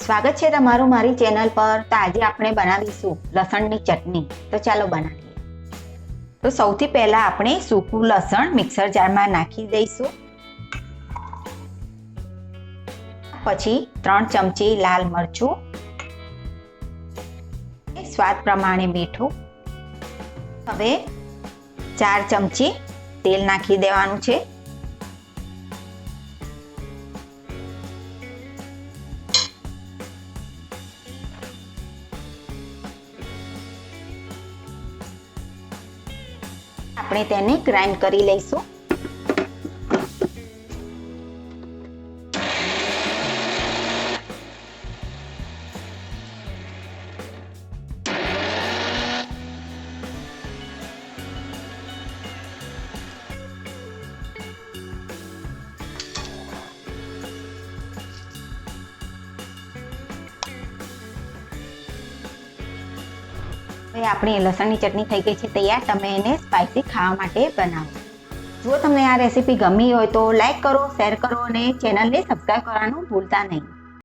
સ્વાગત છે તમારું મારી ચેનલ પર। તો આજે આપણે બનાવીશું લસણની ચટણી। તો ચાલો બનાવીએ। તો સૌથી પહેલા આપણે સૂકું લસણ મિક્સર જારમાં નાખી દઈશું। પછી 3 ચમચી લાલ મરચું, સ્વાદ પ્રમાણે મીઠું। હવે 4 ચમચી તેલ નાખી દેવાનું છે। આપણે તેને ગ્રાઇન્ડ કરી લઈશું। હવે આપણી લસણની ચટણી થઈ ગઈ છે તૈયાર। તમે એને સ્પાઇસી ખાવા માટે બનાવો। જો તમને આ રેસીપી ગમી હોય તો લાઈક કરો, શેર કરો અને ચેનલને સબસ્ક્રાઇબ કરવાનું ભૂલતા નહીં।